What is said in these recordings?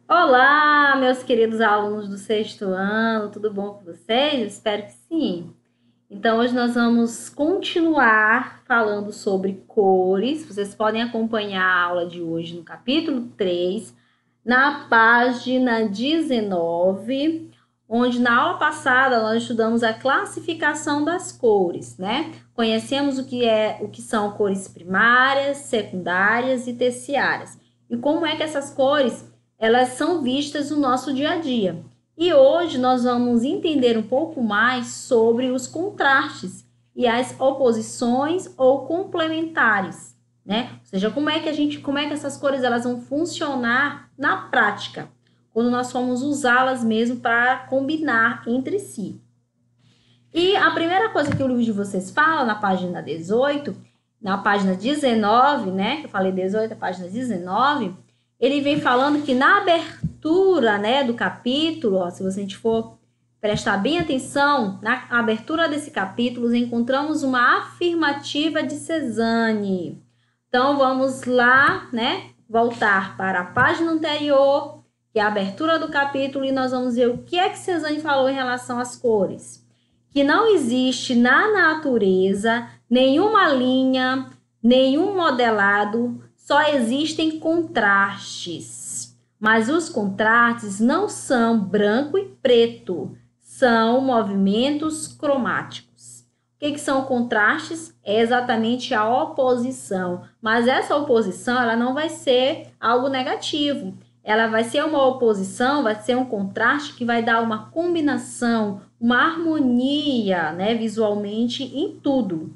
Olá, meus queridos alunos do sexto ano, tudo bom com vocês? Eu espero que sim. Então, hoje nós vamos continuar falando sobre cores. Vocês podem acompanhar a aula de hoje no capítulo 3, na página 19, onde na aula passada nós estudamos a classificação das cores, né? Conhecemos o que são cores primárias, secundárias e terciárias. E como é que essas cores elas são vistas no nosso dia a dia. E hoje nós vamos entender um pouco mais sobre os contrastes e as oposições ou complementares, né? Ou seja, como é que essas cores elas vão funcionar na prática, quando nós formos usá-las mesmo para combinar entre si. E a primeira coisa que o livro de vocês fala na página 18, na página 19, né? Eu falei 18, a página 19, ele vem falando que na abertura, né, do capítulo, ó, se a gente for prestar bem atenção, na abertura desse capítulo, encontramos uma afirmativa de Cézanne. Então, vamos lá, né, voltar para a página anterior, que é a abertura do capítulo, e nós vamos ver o que é que Cézanne falou em relação às cores. Que não existe na natureza nenhuma linha, nenhum modelado, só existem contrastes, mas os contrastes não são branco e preto, são movimentos cromáticos. O que são contrastes? É exatamente a oposição, mas essa oposição ela não vai ser algo negativo, ela vai ser uma oposição, vai ser um contraste que vai dar uma combinação, uma harmonia, né, visualmente em tudo.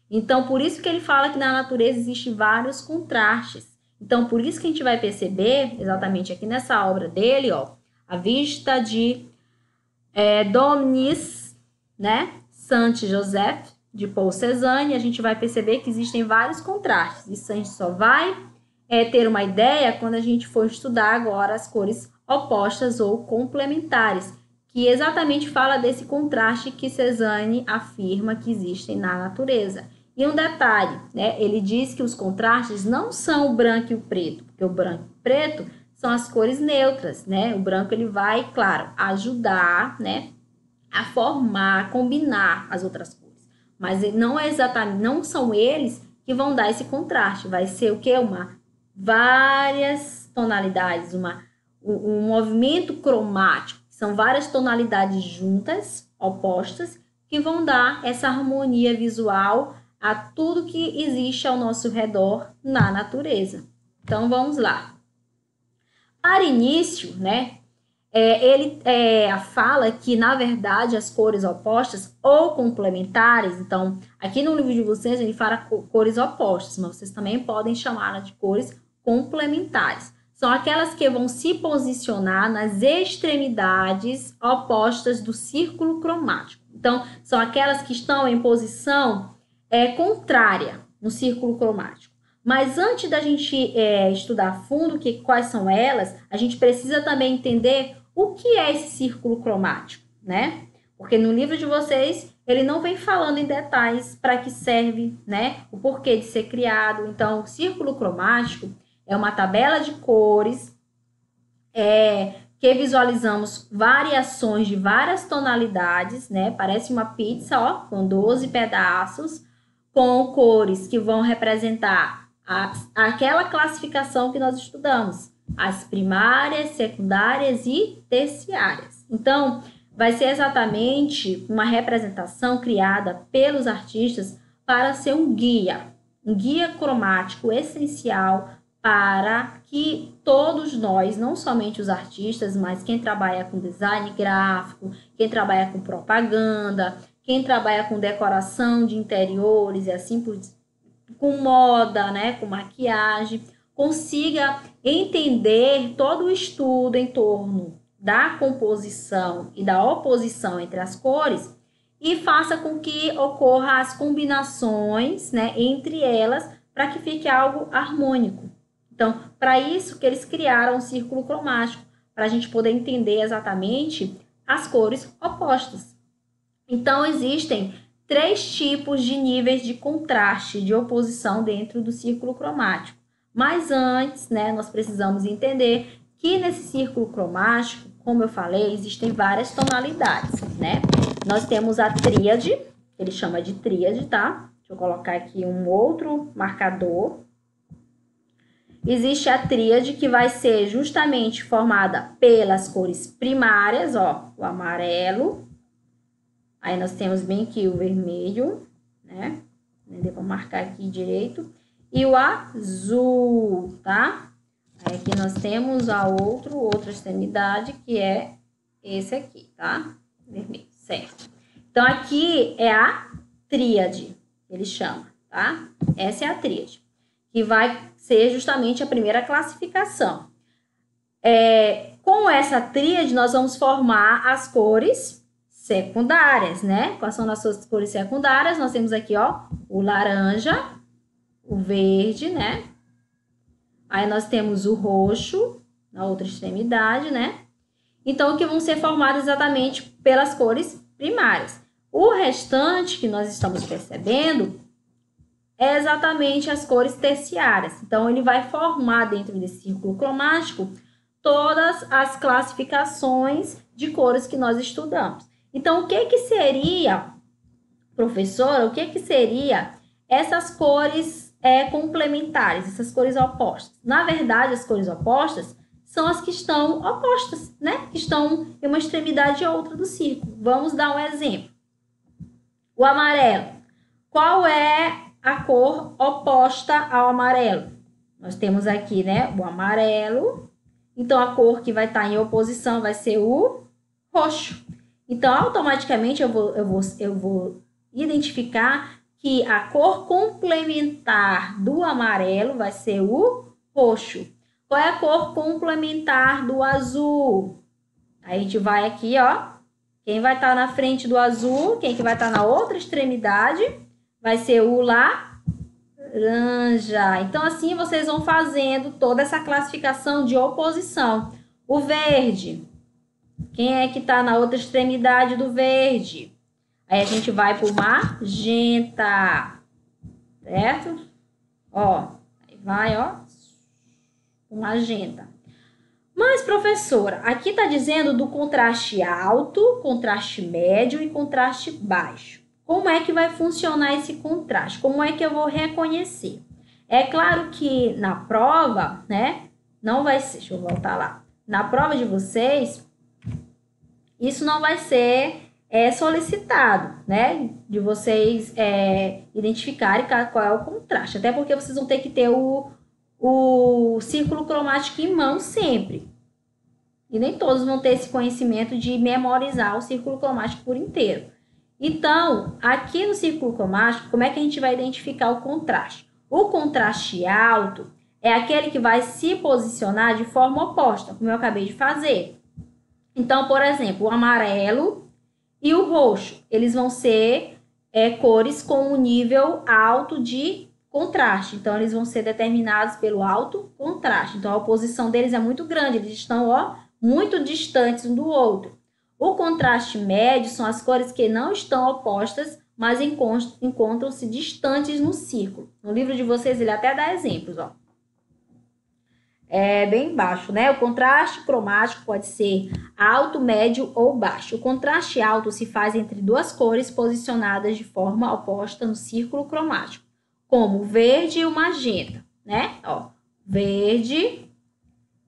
Então, por isso que ele fala que na natureza existem vários contrastes. Então, por isso que a gente vai perceber, exatamente aqui nessa obra dele, ó, A Vista de Dominique, né, Saint-Joseph, de Paul Cézanne, a gente vai perceber que existem vários contrastes. Isso a gente só vai ter uma ideia quando a gente for estudar agora as cores opostas ou complementares, que exatamente fala desse contraste que Cézanne afirma que existem na natureza. E um detalhe, né? Ele diz que os contrastes não são o branco e o preto, porque o branco e o preto são as cores neutras, né? O branco ele vai, claro, ajudar, né, a formar, a combinar as outras cores. Mas não é exatamente, não são eles que vão dar esse contraste. Vai ser o quê? Várias tonalidades, um movimento cromático. São várias tonalidades juntas, opostas, que vão dar essa harmonia visual a tudo que existe ao nosso redor na natureza. Então, vamos lá. Para início, né, ele fala que, na verdade, as cores opostas ou complementares, então, aqui no livro de vocês, ele fala cores opostas, mas vocês também podem chamá-la de cores complementares. São aquelas que vão se posicionar nas extremidades opostas do círculo cromático. Então, são aquelas que estão em posição contrária no círculo cromático. Mas antes da gente estudar a fundo quais são elas, a gente precisa também entender o que é esse círculo cromático, né? Porque no livro de vocês, ele não vem falando em detalhes para que serve, né? O porquê de ser criado. Então, o círculo cromático é uma tabela de cores que visualizamos variações de várias tonalidades, né? Parece uma pizza, ó, com 12 pedaços, com cores que vão representar aquela classificação que nós estudamos, as primárias, secundárias e terciárias. Então, vai ser exatamente uma representação criada pelos artistas para ser um guia cromático essencial para que todos nós, não somente os artistas, mas quem trabalha com design gráfico, quem trabalha com propaganda, quem trabalha com decoração de interiores e assim por diante, com moda, né, com maquiagem, consiga entender todo o estudo em torno da composição e da oposição entre as cores e faça com que ocorra as combinações, né, entre elas para que fique algo harmônico. Então, para isso que eles criaram o círculo cromático, para a gente poder entender exatamente as cores opostas. Então, existem 3 tipos de níveis de contraste, de oposição dentro do círculo cromático. Mas antes, né, nós precisamos entender que nesse círculo cromático, como eu falei, existem várias tonalidades, né? Nós temos a tríade, ele chama de tríade, tá? Deixa eu colocar aqui um outro marcador. Existe a tríade, que vai ser justamente formada pelas cores primárias, ó, o amarelo. Aí nós temos bem aqui o vermelho, né? Deu para marcar aqui direito. E o azul, tá? Aí aqui nós temos a outra extremidade, que é esse aqui, tá? Vermelho, certo. Então, aqui é a tríade, ele chama, tá? Essa é a tríade, que vai ser justamente a primeira classificação. Com essa tríade, nós vamos formar as cores secundárias, né? Quais são as suas cores secundárias? Nós temos aqui, ó, o laranja, o verde, né? Aí nós temos o roxo, na outra extremidade, né? Então, que vão ser formados exatamente pelas cores primárias. O restante que nós estamos percebendo é exatamente as cores terciárias. Então, ele vai formar dentro desse círculo cromático todas as classificações de cores que nós estudamos. Então, o que seria, professora, o que seria essas cores complementares, essas cores opostas? Na verdade, as cores opostas são as que estão opostas, né? Que estão em uma extremidade ou outra do círculo. Vamos dar um exemplo. O amarelo. Qual é a cor oposta ao amarelo? Nós temos aqui, né, o amarelo. Então, a cor que vai estar em oposição vai ser o roxo. Então, automaticamente, eu vou identificar que a cor complementar do amarelo vai ser o roxo. Qual é a cor complementar do azul? Aí a gente vai aqui, ó. Quem vai estar na frente do azul, quem que vai estar na outra extremidade, vai ser o laranja. Então, assim, vocês vão fazendo toda essa classificação de oposição. O verde. Quem é que está na outra extremidade do verde? Aí a gente vai para o magenta. Certo? Ó, aí vai, ó. O magenta. Mas, professora, aqui está dizendo do contraste alto, contraste médio e contraste baixo. Como é que vai funcionar esse contraste? Como é que eu vou reconhecer? É claro que na prova, né, não vai ser... Deixa eu voltar lá. Na prova de vocês, isso não vai ser solicitado, né, de vocês identificarem qual é o contraste. Até porque vocês vão ter que ter o círculo cromático em mão sempre. E nem todos vão ter esse conhecimento de memorizar o círculo cromático por inteiro. Então, aqui no círculo cromático, como é que a gente vai identificar o contraste? O contraste alto é aquele que vai se posicionar de forma oposta, como eu acabei de fazer. Então, por exemplo, o amarelo e o roxo, eles vão ser cores com um nível alto de contraste. Então, eles vão ser determinados pelo alto contraste. Então, a oposição deles é muito grande, eles estão, ó, muito distantes um do outro. O contraste médio são as cores que não estão opostas, mas encontram-se distantes no círculo. No livro de vocês, ele até dá exemplos, ó. Bem baixo, né? O contraste cromático pode ser alto, médio ou baixo. O contraste alto se faz entre duas cores posicionadas de forma oposta no círculo cromático, como o verde e o magenta, né? Ó, verde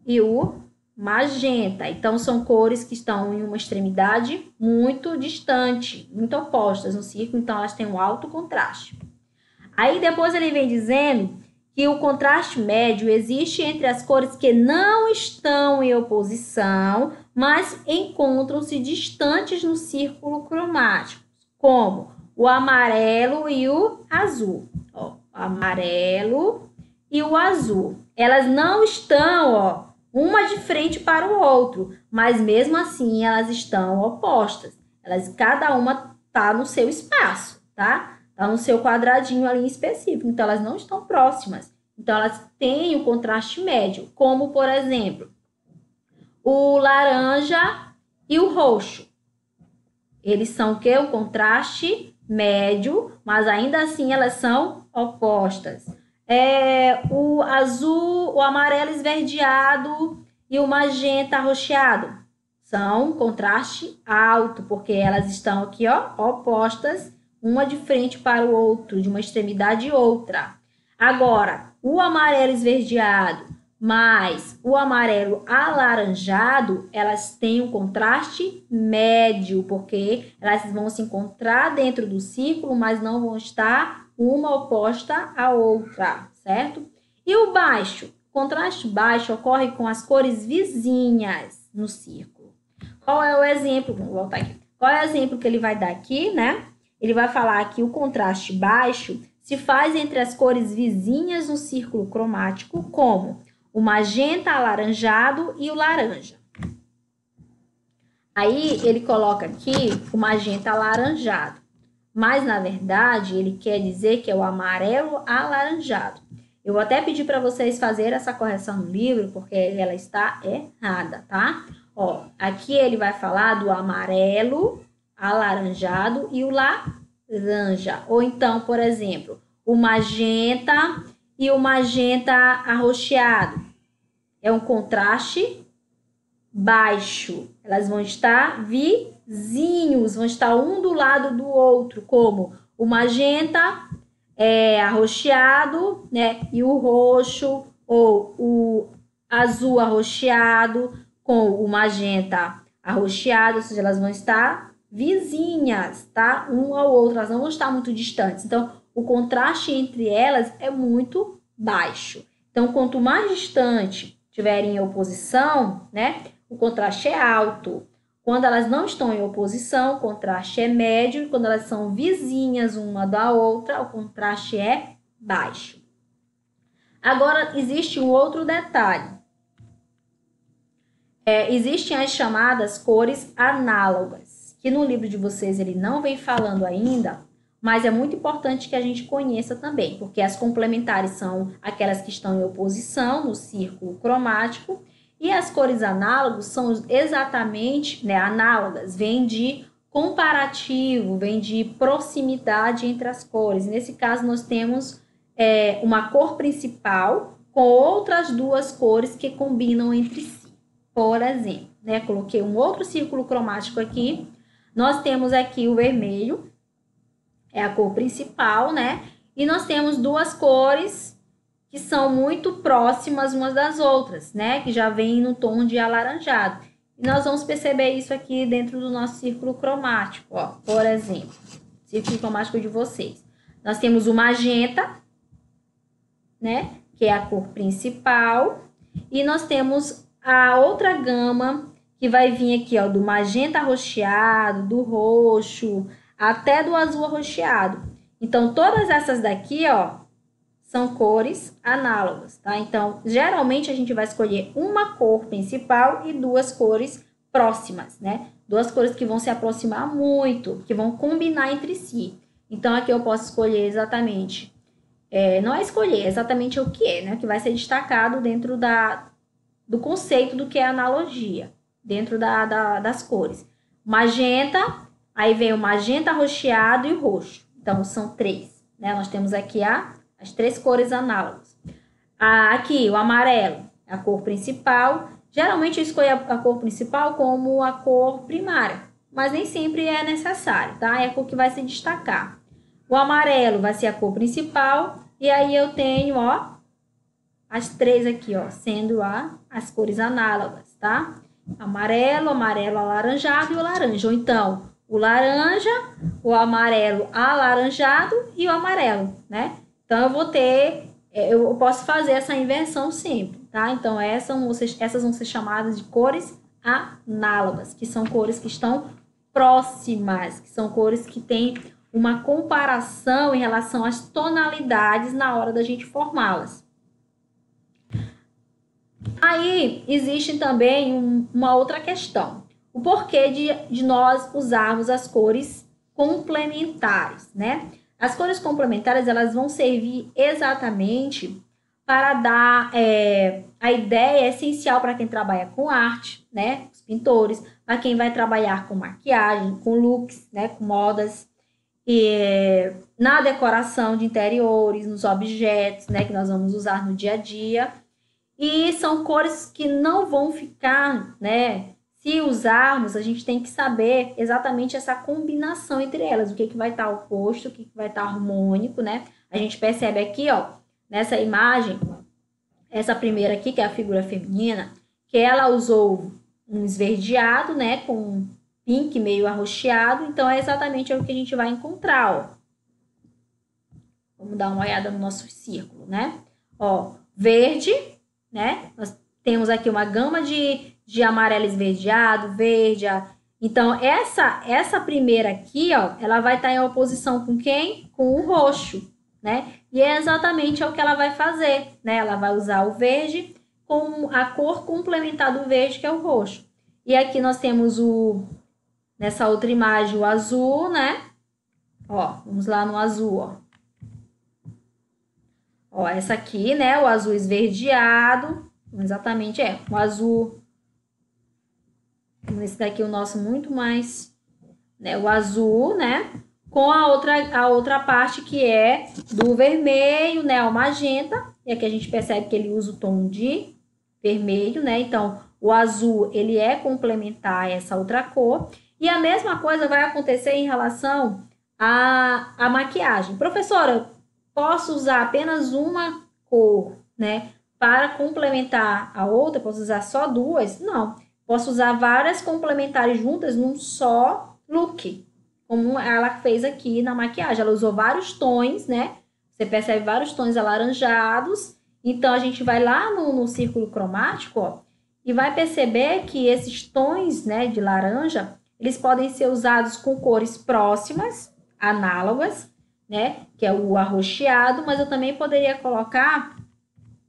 e o magenta. Então, são cores que estão em uma extremidade muito distante, muito opostas no círculo, então elas têm um alto contraste. Aí, depois ele vem dizendo que o contraste médio existe entre as cores que não estão em oposição, mas encontram-se distantes no círculo cromático, como o amarelo e o azul. Ó, o amarelo e o azul. Elas não estão, ó, uma de frente para o outro, mas mesmo assim elas estão opostas. Cada uma está no seu espaço, tá? Está no seu quadradinho ali em específico, então elas não estão próximas. Então elas têm o contraste médio, como por exemplo, o laranja e o roxo. Eles são o quê? O contraste médio, mas ainda assim elas são opostas. O azul, o amarelo esverdeado e o magenta arroxeado. São contraste alto, porque elas estão aqui, ó, opostas, uma de frente para o outro, de uma extremidade a outra. Agora, o amarelo esverdeado mais o amarelo alaranjado, elas têm um contraste médio, porque elas vão se encontrar dentro do círculo, mas não vão estar uma oposta à outra, certo? E o baixo? O contraste baixo ocorre com as cores vizinhas no círculo. Qual é o exemplo? Vamos voltar aqui. Qual é o exemplo que ele vai dar aqui, né? Ele vai falar que o contraste baixo se faz entre as cores vizinhas no círculo cromático, como o magenta alaranjado e o laranja. Aí ele coloca aqui o magenta alaranjado, mas na verdade ele quer dizer que é o amarelo alaranjado. Eu vou até pedir para vocês fazerem essa correção no livro, porque ela está errada, tá? Ó, aqui ele vai falar do amarelo alaranjado e o laranja. Ou então, por exemplo, o magenta e o magenta arroxeado. É um contraste baixo. Elas vão estar vizinhos, vão estar um do lado do outro, como o magenta arroxeado, né? E o roxo ou o azul arroxeado com o magenta arroxeado, ou seja, elas vão estar vizinhas, tá? Um ao outro, elas não vão estar muito distantes. Então, o contraste entre elas é muito baixo. Então, quanto mais distante estiverem em oposição, né? O contraste é alto. Quando elas não estão em oposição, o contraste é médio. E quando elas são vizinhas uma da outra, o contraste é baixo. Agora, existe um outro detalhe. Existem as chamadas cores análogas, que no livro de vocês ele não vem falando ainda, mas é muito importante que a gente conheça também, porque as complementares são aquelas que estão em oposição no círculo cromático, e as cores análogas são exatamente, né, análogas, vem de comparativo, vem de proximidade entre as cores. Nesse caso, nós temos uma cor principal com outras duas cores que combinam entre si. Por exemplo, né, coloquei um outro círculo cromático aqui. Nós temos aqui o vermelho, é a cor principal, né? E nós temos duas cores que são muito próximas umas das outras, né? Que já vem no tom de alaranjado. E nós vamos perceber isso aqui dentro do nosso círculo cromático, ó. Por exemplo, círculo cromático de vocês. Nós temos o magenta, né? Que é a cor principal. E nós temos a outra gama que vai vir aqui, ó, do magenta arroxeado, do roxo, até do azul arroxeado. Então, todas essas daqui, ó, são cores análogas, tá? Então, geralmente a gente vai escolher uma cor principal e duas cores próximas, né? Duas cores que vão se aproximar muito, que vão combinar entre si. Então, aqui eu posso escolher exatamente, não é escolher, exatamente o que é, né? Que vai ser destacado dentro do conceito do que é analogia, dentro das cores. Magenta, aí vem o magenta arroxeado e o roxo. Então, são três, né? Nós temos aqui as três cores análogas. Aqui, o amarelo, a cor principal. Geralmente, eu escolho a cor principal como a cor primária, mas nem sempre é necessário, tá? É a cor que vai se destacar. O amarelo vai ser a cor principal, e aí eu tenho, ó, as três aqui, ó, sendo as cores análogas, tá? Amarelo, amarelo alaranjado e o laranja. Ou então, o laranja, o amarelo alaranjado e o amarelo, né? Então, eu vou ter, eu posso fazer essa inversão sempre, tá? Então, essas vão ser chamadas de cores análogas, que são cores que estão próximas, que são cores que têm uma comparação em relação às tonalidades na hora da gente formá-las. Aí, existe também uma outra questão. O porquê de nós usarmos as cores complementares, né? As cores complementares, elas vão servir exatamente para dar a ideia essencial para quem trabalha com arte, né? Os pintores, para quem vai trabalhar com maquiagem, com looks, né? Com modas, na decoração de interiores, nos objetos, né? Que nós vamos usar no dia a dia. E são cores que não vão ficar, né? Se usarmos, a gente tem que saber exatamente essa combinação entre elas, o que vai estar oposto, o que vai estar harmônico, né? A gente percebe aqui, ó, nessa imagem, essa primeira aqui, que é a figura feminina, que ela usou um esverdeado, né, com um pink meio arroxeado, então é exatamente o que a gente vai encontrar, ó. Vamos dar uma olhada no nosso círculo, né? Ó, verde, né? Nós temos aqui uma gama de amarelo esverdeado, verde. Então, essa primeira aqui, ó, ela vai estar em oposição com quem? Com o roxo, né? E é exatamente o que ela vai fazer, né? Ela vai usar o verde com a cor complementar do verde, que é o roxo. E aqui nós temos nessa outra imagem, o azul, né? Ó, vamos lá no azul, ó. Ó, essa aqui, né? O azul esverdeado. Exatamente, o azul. Esse daqui é o nosso muito mais, né? O azul, né? Com a outra parte que é do vermelho, né? O magenta. E aqui a gente percebe que ele usa o tom de vermelho, né? Então, o azul, ele é complementar a essa outra cor. E a mesma coisa vai acontecer em relação à maquiagem. Professora, posso usar apenas uma cor, né? Para complementar a outra, posso usar só duas? Não. Posso usar várias complementares juntas num só look, como ela fez aqui na maquiagem. Ela usou vários tons, né? Você percebe vários tons alaranjados. Então, a gente vai lá no círculo cromático, ó, e vai perceber que esses tons, né, de laranja, eles podem ser usados com cores próximas, análogas, né, que é o arroxeado, mas eu também poderia colocar,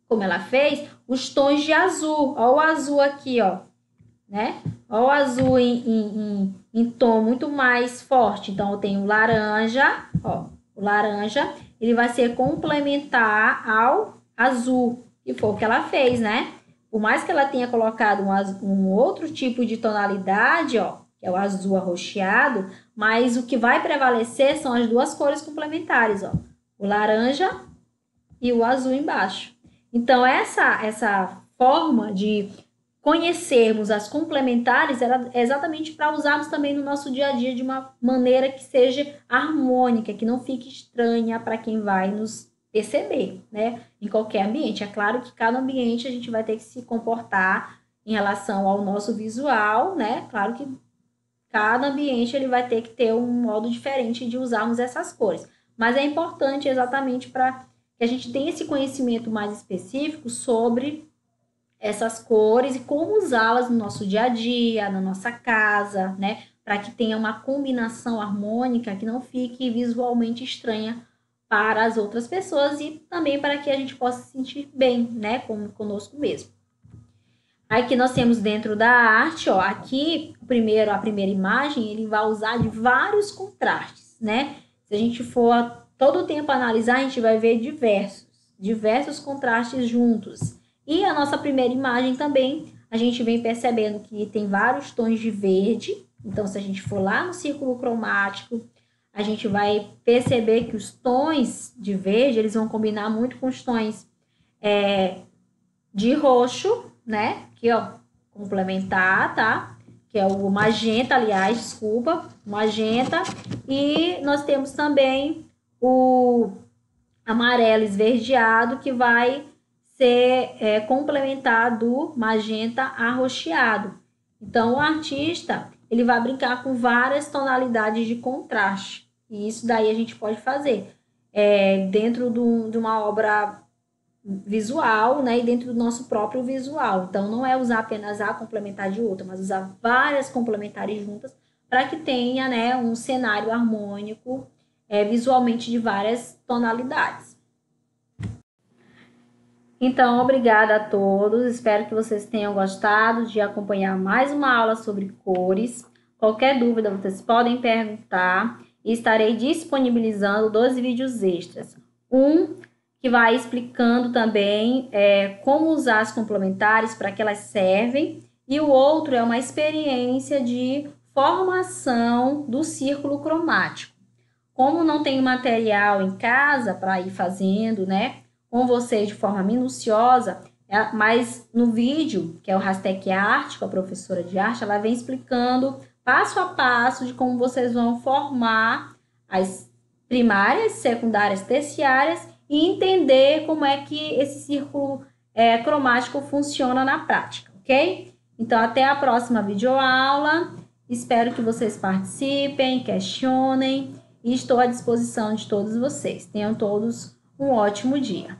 como ela fez, os tons de azul. Ó o azul aqui, ó, né? Ó o azul em tom muito mais forte. Então, eu tenho o laranja, ó, o laranja, ele vai ser complementar ao azul, que foi o que ela fez, né? Por mais que ela tenha colocado um outro tipo de tonalidade, ó, que é o azul arroxeado, mas o que vai prevalecer são as duas cores complementares, ó, o laranja e o azul embaixo. Então, essa forma de conhecermos as complementares era exatamente para usarmos também no nosso dia a dia de uma maneira que seja harmônica, que não fique estranha para quem vai nos perceber, né? Em qualquer ambiente. É claro que cada ambiente a gente vai ter que se comportar em relação ao nosso visual, né? Claro que cada ambiente ele vai ter que ter um modo diferente de usarmos essas cores. Mas é importante exatamente para que a gente tenha esse conhecimento mais específico sobre essas cores e como usá-las no nosso dia a dia, na nossa casa, né? Para que tenha uma combinação harmônica que não fique visualmente estranha para as outras pessoas e também para que a gente possa se sentir bem, né? Conosco mesmo. Aqui nós temos dentro da arte, ó, aqui a primeira imagem, ele vai usar de vários contrastes, né? Se a gente for todo o tempo analisar, a gente vai ver diversos contrastes juntos. E a nossa primeira imagem também, a gente vem percebendo que tem vários tons de verde. Então, se a gente for lá no círculo cromático, a gente vai perceber que os tons de verde, eles vão combinar muito com os tons de roxo, né? Aqui, ó, complementar, tá? Que é o magenta, aliás, desculpa, magenta. E nós temos também o amarelo esverdeado, que vai ser complementar do magenta arroxeado. Então, o artista, ele vai brincar com várias tonalidades de contraste. E isso daí a gente pode fazer dentro de uma obra visual, né, e dentro do nosso próprio visual. Então, não é usar apenas a complementar de outra, mas usar várias complementares juntas para que tenha, né, um cenário harmônico visualmente de várias tonalidades. Então, obrigada a todos. Espero que vocês tenham gostado de acompanhar mais uma aula sobre cores. Qualquer dúvida, vocês podem perguntar e estarei disponibilizando 2 vídeos extras. Um que vai explicando também como usar as complementares, para que elas servem, e o outro é uma experiência de formação do círculo cromático. Como não tem material em casa para ir fazendo, né, com vocês de forma minuciosa, Mas no vídeo, que é o Hashtag Arte, com a professora de arte, ela vem explicando passo a passo de como vocês vão formar as primárias, secundárias, terciárias e entender como é que esse círculo cromático funciona na prática, ok? Então, até a próxima videoaula. Espero que vocês participem, questionem e estou à disposição de todos vocês. Tenham todos um ótimo dia.